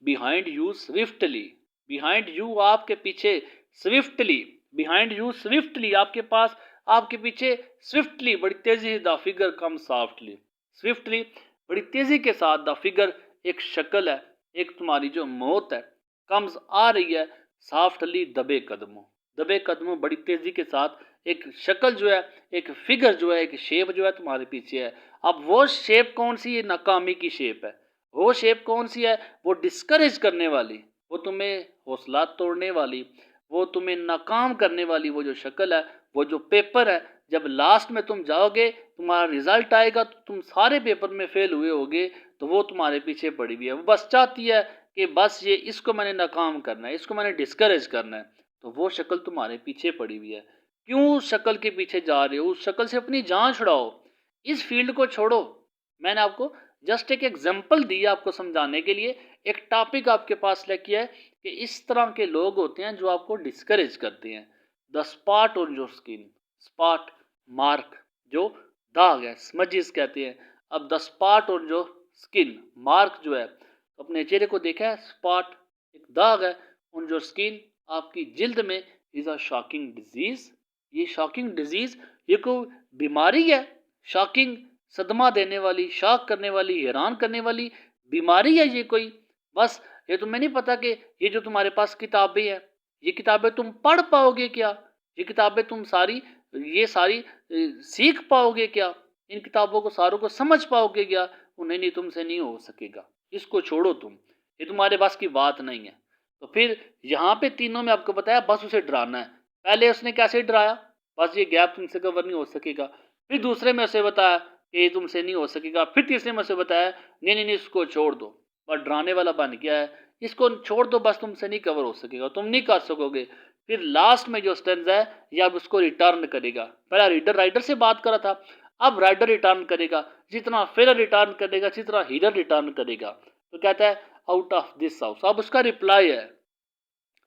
Behind you swiftly, behind you आपके पीछे, स्विफ्टली, बिहाइंड यू स्विफ्टली आपके पास, आपके पीछे, स्विफ्टली बड़ी तेजी, the figure come softly, swiftly बड़ी तेजी के साथ, द फिगर एक शक्ल है, एक तुम्हारी जो मौत है, कम्स आ रही है, सॉफ्टली दबे कदमों, दबे कदमों, बड़ी तेजी के साथ एक शक्ल जो है, एक फिगर जो है, एक शेप जो है तुम्हारे पीछे है। अब वो शेप कौन सी है? नाकामी की शेप है। वो शेप कौन सी है? वो डिस्करेज करने वाली, वो तुम्हें हौसला तोड़ने वाली, वो तुम्हें नाकाम करने वाली, वो जो शक्ल है, वो जो पेपर है, जब लास्ट में तुम जाओगे, तुम्हारा रिजल्ट आएगा तो तुम सारे पेपर में फेल हुए होगे, तो वो तुम्हारे पीछे पड़ी हुई है। वो बस चाहती है कि बस ये, इसको मैंने नाकाम करना है, इसको मैंने डिस्करेज करना है, तो वो शक्ल तुम्हारे पीछे पड़ी हुई है। क्यों शक्ल के पीछे जा रहे हो? उस शक्ल से अपनी जान छुड़ाओ, इस फील्ड को छोड़ो। मैंने आपको जस्ट एक एग्जांपल दिया आपको समझाने के लिए, एक टॉपिक आपके पास लेके आए कि इस तरह के लोग होते हैं जो आपको डिस्करेज करते हैं। The spot on your skin, spot mark जो दाग है, स्मजेस कहते हैं। अब the spot on your skin, mark जो है अपने चेहरे को देखा है, स्पॉट एक दाग है ऑन योर स्किन, आपकी जिल्द में, इज अ शॉकिंग डिजीज। ये शॉकिंग डिजीज, ये कोई बीमारी है? शॉकिंग, सदमा देने वाली, शॉक करने वाली, हैरान करने वाली बीमारी है ये कोई? बस ये तुम्हें नहीं पता कि ये जो तुम्हारे पास किताबें हैं, ये किताबें तुम पढ़ पाओगे क्या? ये किताबें तुम सारी, ये सारी सीख पाओगे क्या? इन किताबों को सारों को समझ पाओगे क्या? नहीं नहीं, तुमसे नहीं हो सकेगा, इसको छोड़ो तुम, ये तुम्हारे पास की बात नहीं है। तो फिर यहाँ पे तीनों में आपको बताया बस उसे डराना है। पहले उसने कैसे डराया? बस ये गैप तुमसे कवर नहीं हो सकेगा। फिर दूसरे में उसे बताया कि ये तुमसे नहीं हो सकेगा। फिर तीसरे में उसे बताया नहीं नहीं नहीं, इसको छोड़ दो, बस डराने वाला बन गया है, इसको छोड़ दो, बस तुमसे नहीं कवर हो सकेगा, तुम नहीं कर सकोगे। फिर लास्ट में जो स्टेंजा है ये अब उसको रिटर्न करेगा। पहला रीडर राइडर से बात करा था, अब राइडर रिटर्न करेगा, जितना फेलर रिटर्न करेगा, जितना हीरर रिटर्न करेगा। तो कहता है आउट ऑफ दिस हाउस। अब उसका रिप्लाई है,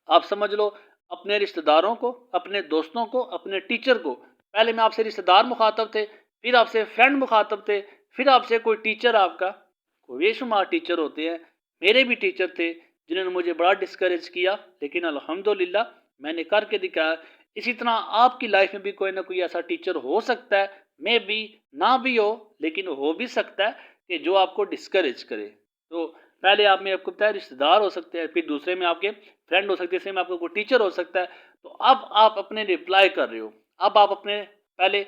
आप समझ लो, अपने रिश्तेदारों को, अपने दोस्तों को, अपने टीचर को। पहले में आपसे रिश्तेदार मुखातब थे, फिर आपसे फ्रेंड मुखातब थे, फिर आपसे कोई टीचर, आपका कोई बेशुमार टीचर होते हैं। मेरे भी टीचर थे जिन्होंने मुझे बड़ा डिस्करेज किया, लेकिन अल्हम्दुलिल्लाह मैंने करके दिखाया। इसी तरह आपकी लाइफ में भी कोई ना कोई ऐसा टीचर हो सकता है, मे बी ना भी हो, लेकिन हो भी सकता है कि जो आपको डिस्करेज करे। तो पहले आप में आपको बताया रिश्तेदार हो सकते हैं, फिर दूसरे में आपके फ्रेंड हो सकते हैं, तीसरे में आपको कोई टीचर हो सकता है। तो अब आप अपने रिप्लाई कर रहे हो, अब आप अपने पहले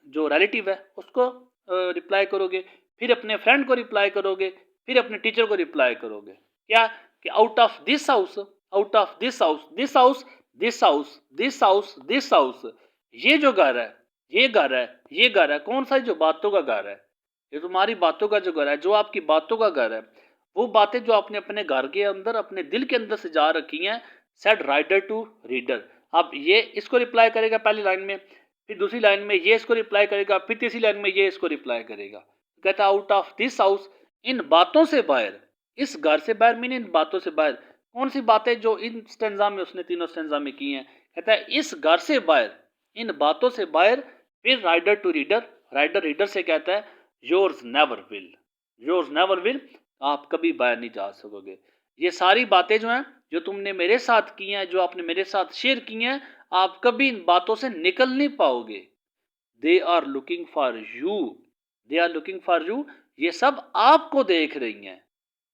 जो रिलेटिव है उसको रिप्लाई करोगे, फिर अपने फ्रेंड को रिप्लाई करोगे, फिर अपने टीचर को रिप्लाई करोगे। क्या कि out of this house, out of this house, this house, this house, this house, this house, ये जो घर है, ये घर है, ये घर है, कौन सा जो बातों का घर है, ये तुम्हारी बातों का जो घर है, जो आपकी बातों का घर है, वो बातें जो आपने अपने घर के अंदर, अपने दिल के अंदर से जा रखी हैं। Said writer to reader. अब ये इसको रिप्लाई करेगा पहली लाइन में, फिर दूसरी लाइन में ये इसको रिप्लाई करेगा, फिर तीसरी लाइन में ये इसको रिप्लाई करेगा। कहता आउट ऑफ दिस हाउस, इन बातों से बाहर, इस घर से बाहर मीन इन बातों से बाहर। कौन सी बातें जो इन स्टेंजा में उसने तीनों स्टेंजा में की हैं? कहता है इस घर से बाहर, इन बातों से बाहर। फिर writer to reader, writer reader से कहता है yours never will, yours never will, आप कभी बाहर नहीं जा सकोगे। ये सारी बातें जो हैं, जो तुमने मेरे साथ की हैं, जो आपने मेरे साथ शेयर की हैं, आप कभी इन बातों से निकल नहीं पाओगे। They are looking for you, they are looking for you, ये सब आपको देख रही हैं,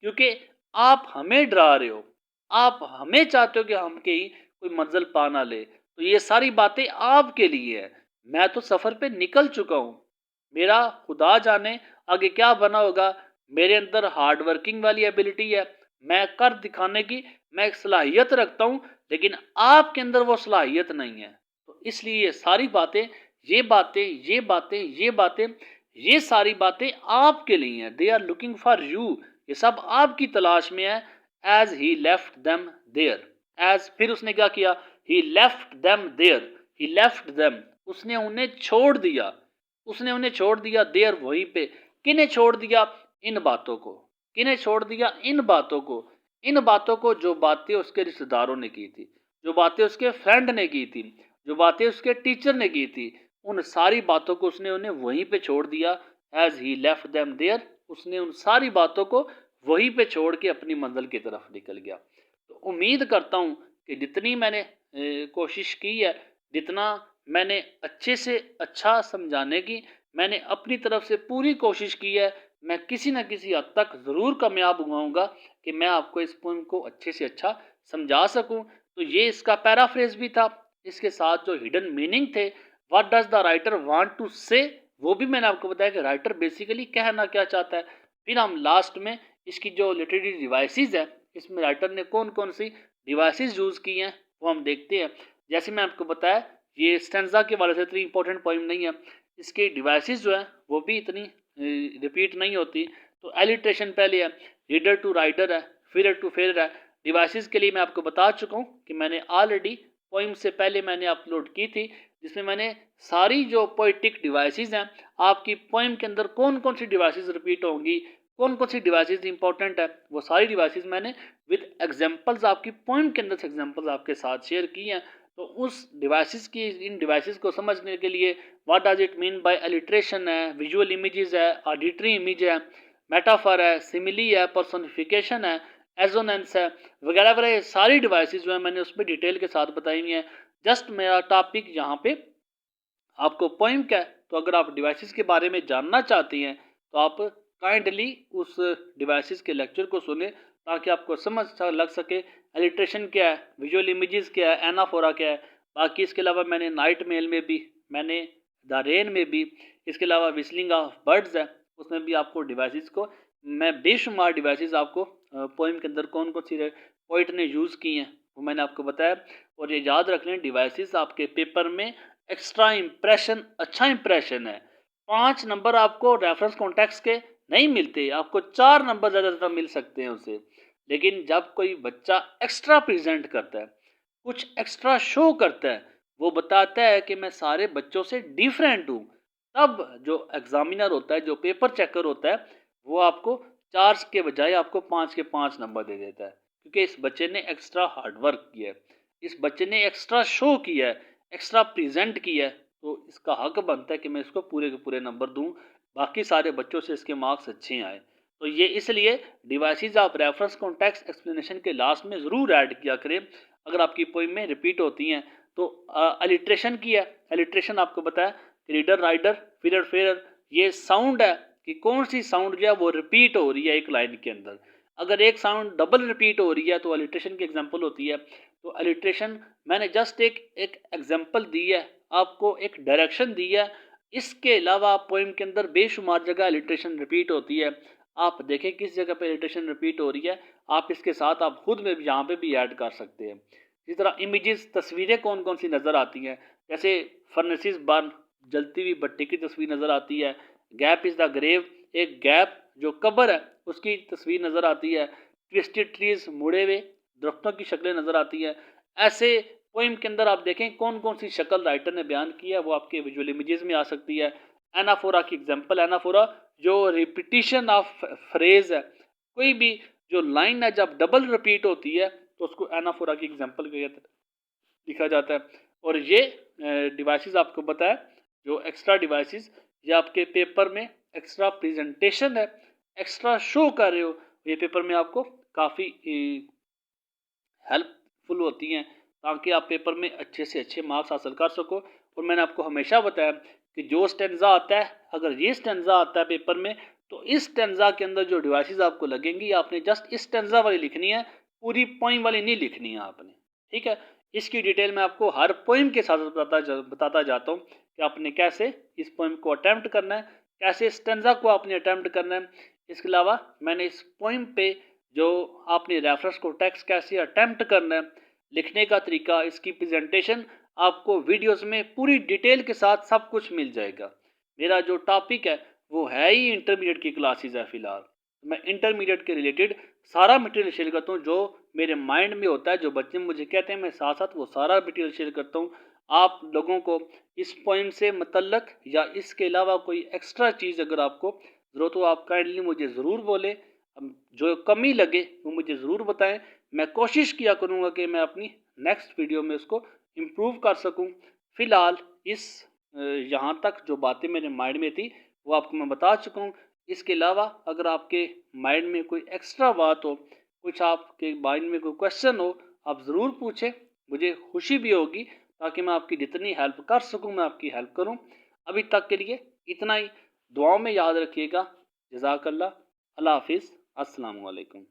क्योंकि आप हमें डरा रहे हो, आप हमें चाहते हो कि हम कहीं कोई मंजिल पा ना ले। तो ये सारी बातें आपके लिए है। मैं तो सफ़र पे निकल चुका हूँ, मेरा खुदा जाने आगे क्या बना होगा। मेरे अंदर हार्ड वर्किंग वाली एबिलिटी है, मैं कर दिखाने की मैं एक सलाहियत रखता हूँ, लेकिन आपके अंदर वो सलाहियत नहीं है। तो इसलिए ये सारी बातें, ये बातें, ये बातें, ये बातें, ये सारी बातें आपके लिए हैं। They are looking for you, ये सब आपकी तलाश में है। As he left them there, as, फिर उसने क्या किया, he left them there, he left them, उसने उन्हें छोड़ दिया, उसने उन्हें छोड़ दिया देयर, वहीं पे। किन्हें छोड़ दिया? इन बातों को। किन्हें छोड़ दिया? इन बातों को। इन बातों को, जो बातें उसके रिश्तेदारों ने की थी, जो बातें उसके फ्रेंड ने की थी, जो बातें उसके टीचर ने की थी, उन सारी बातों को उसने उन्हें वहीं पे छोड़ दिया। As he left them there, उसने उन सारी बातों को वहीं पे छोड़ के अपनी मंजिल की तरफ निकल गया। तो उम्मीद करता हूँ कि जितनी मैंने कोशिश की है, जितना मैंने अच्छे से अच्छा समझाने की मैंने अपनी तरफ से पूरी कोशिश की है, मैं किसी न किसी हद तक ज़रूर कामयाब हुआऊँगा कि मैं आपको इस पोएम को अच्छे से अच्छा समझा सकूँ। तो ये इसका पैराफ्रेज भी था, इसके साथ जो हिडन मीनिंग थे, what does the writer want to say, वो भी मैंने आपको बताया कि राइटर बेसिकली कहना क्या चाहता है। फिर हम लास्ट में इसकी जो लिटरेरी डिवाइसेस है, इसमें राइटर ने कौन कौन सी डिवाइसेस यूज़ की हैं, वो हम देखते हैं। जैसे मैं आपको बताया, ये स्टेंजा के वाले से इतनी इंपॉर्टेंट पोएम नहीं है, इसके डिवाइसेस जो है वो भी इतनी रिपीट नहीं होती। तो एलिट्रेशन पहले है, रीडर टू राइडर है, फिर टू फेर है। डिवाइसेस के लिए मैं आपको बता चुका हूँ कि मैंने ऑलरेडी पोइम से पहले मैंने अपलोड की थी, जिसमें मैंने सारी जो पोइटिक डिवाइसेस हैं, आपकी पोइम के अंदर कौन कौन सी डिवाइसेस रिपीट होंगी, कौन कौन सी डिवाइसेस इंपॉर्टेंट है, वो सारी डिवाइसेस मैंने विद एग्जांपल्स आपकी पोइम के अंदर से एग्जांपल्स आपके साथ शेयर की हैं। तो उस डिवाइसेस की, इन डिवाइसेस को समझने के लिए what does it mean by alliteration है, विजुअल इमेजेस है, ऑडिटरी इमेज है, मेटाफर है, सिमिली है, पर्सोनिफिकेशन है, एजोनेंस है, वगैरह वगैरह, ये सारी डिवाइसेस जो है मैंने उस पर डिटेल के साथ बताई हुई हैं। जस्ट मेरा टॉपिक यहाँ पे आपको पोइम का है, तो अगर आप डिवाइसेस के बारे में जानना चाहती हैं तो आप काइंडली उस डिवाइसेस के लेक्चर को सुने, ताकि आपको समझ लग सके एलिट्रेशन क्या है, विजुअल इमेजेस क्या है, एनाफोरा क्या है। बाकी इसके अलावा मैंने नाइट मेल में भी, मैंने द रेन में भी, इसके अलावा विस्लिंग ऑफ बर्ड्स है, उसमें भी आपको डिवाइसेस को, मैं बेशुमार डिवाइसेस आपको पोइम के अंदर कौन कौन सी पोइट ने यूज़ की हैं वो मैंने आपको बताया। और ये याद रख लें, डिवाइसेस आपके पेपर में एक्स्ट्रा इंप्रेशन, अच्छा इंप्रेशन है। 5 नंबर आपको रेफरेंस कॉन्टेक्स्ट के नहीं मिलते, आपको 4 नंबर ज़्यादा मिल सकते हैं उसे। लेकिन जब कोई बच्चा एक्स्ट्रा प्रेजेंट करता है, कुछ एक्स्ट्रा शो करता है, वो बताता है कि मैं सारे बच्चों से डिफरेंट हूँ, तब जो एग्जामिनर होता है, जो पेपर चेकर होता है, वो आपको 4 के बजाय आपको 5 के 5 नंबर दे देता है, क्योंकि इस बच्चे ने एक्स्ट्रा हार्डवर्क किया है, इस बच्चे ने एक्स्ट्रा शो किया है, एक्स्ट्रा प्रेजेंट किया है, तो इसका हक बनता है कि मैं इसको पूरे के पूरे नंबर दूं, बाकी सारे बच्चों से इसके मार्क्स अच्छे आए। तो ये इसलिए डिवाइसेस आप रेफरेंस कॉन्टेक्स्ट एक्सप्लेनेशन के लास्ट में ज़रूर ऐड किया करें अगर आपकी पोइम में रिपीट होती हैं। तो अलिट्रेशन की है, अलिट्रेशन आपको बताया रीडर, राइडर, फिरर, फेरर, ये साउंड है कि कौन सी साउंड जो है वो रिपीट हो रही है एक लाइन के अंदर। अगर एक साउंड डबल रिपीट हो रही है तो अलिट्रेशन की एग्जांपल होती है। तो अलिट्रेशन मैंने जस्ट एक एग्जांपल दी है, आपको एक डायरेक्शन दी है। इसके अलावा पोइम के अंदर बेशुमार जगह अलिट्रेशन रिपीट होती है, आप देखें किस जगह पे अलिट्रेशन रिपीट हो रही है, आप इसके साथ आप खुद में भी यहाँ पे भी ऐड कर सकते हैं। इसी तरह इमेजेस, तस्वीरें कौन कौन सी नज़र आती हैं, जैसे फर्नेसिस बर्न, जलती हुई भट्टी की तस्वीर नज़र आती है, गैप इज़ द ग्रेव, एक गैप जो कब्र है उसकी तस्वीर नज़र आती है, ट्विस्टेड ट्रीज, मुड़े हुए दरख्तों की शक्लें नज़र आती है। ऐसे पोइम के अंदर आप देखें कौन कौन सी शक्ल राइटर ने बयान की है, वो आपके विजुअल इमेजेस में आ सकती है। एनाफोरा की एग्जांपल, एनाफोरा जो रिपीटिशन ऑफ फ्रेज है, कोई भी जो लाइन है जब डबल रिपीट होती है तो उसको एनाफोरा की एग्जांपल लिखा जाता है। और ये डिवाइसेस आपको बताया जो एक्स्ट्रा डिवाइसेस, ये आपके पेपर में एक्स्ट्रा प्रेजेंटेशन है, एक्स्ट्रा शो कर रहे हो, ये पेपर में आपको काफ़ी हेल्पफुल होती हैं, ताकि आप पेपर में अच्छे से अच्छे मार्क्स हासिल कर सको। और मैंने आपको हमेशा बताया कि जो स्टेंजा आता है, अगर ये स्टेंजा आता है पेपर में, तो इस स्टेंजा के अंदर जो डिवाइसेस आपको लगेंगी, आपने जस्ट इस स्टेंजा वाली लिखनी है, पूरी पोइम वाली नहीं लिखनी है आपने, ठीक है। इसकी डिटेल मैं आपको हर पोइम के साथ बताता जाता हूँ कि आपने कैसे इस पोइम को अटैम्प्ट करना है, कैसे स्टेंजा को आपने अटैम्प्ट करना है। इसके अलावा मैंने इस पोइम पे जो आपने रेफरेंस को टेक्स्ट कैसे अटैम्प्ट करना है, लिखने का तरीका, इसकी प्रेजेंटेशन, आपको वीडियोस में पूरी डिटेल के साथ सब कुछ मिल जाएगा। मेरा जो टॉपिक है वो है ही इंटरमीडिएट की क्लासेस है फ़िलहाल। मैं इंटरमीडिएट के रिलेटेड सारा मटेरियल शेयर करता हूँ, जो मेरे माइंड में होता है, जो बच्चे मुझे कहते हैं, मैं साथ साथ वो सारा मटेरियल शेयर करता हूँ। आप लोगों को इस पॉइंट से मतलब या इसके अलावा कोई एक्स्ट्रा चीज़ अगर आपको ज़रूरत हो, आप काइंडली मुझे ज़रूर बोलें। जो कमी लगे वो मुझे ज़रूर बताएं, मैं कोशिश किया करूँगा कि मैं अपनी नेक्स्ट वीडियो में उसको इम्प्रूव कर सकूँ। फ़िलहाल इस यहाँ तक जो बातें मेरे माइंड में थी वो आपको मैं बता चुका हूँ। इसके अलावा अगर आपके माइंड में कोई एक्स्ट्रा बात हो, कुछ आपके माइंड में कोई क्वेश्चन हो, आप ज़रूर पूछें, मुझे खुशी भी होगी, ताकि मैं आपकी जितनी हेल्प कर सकूँ मैं आपकी हेल्प करूँ। अभी तक के लिए इतना ही, दुआओं में याद रखिएगा। जज़ाकल्लाह, अल्लाह हाफिज़, अस्सलामु अलैकुम।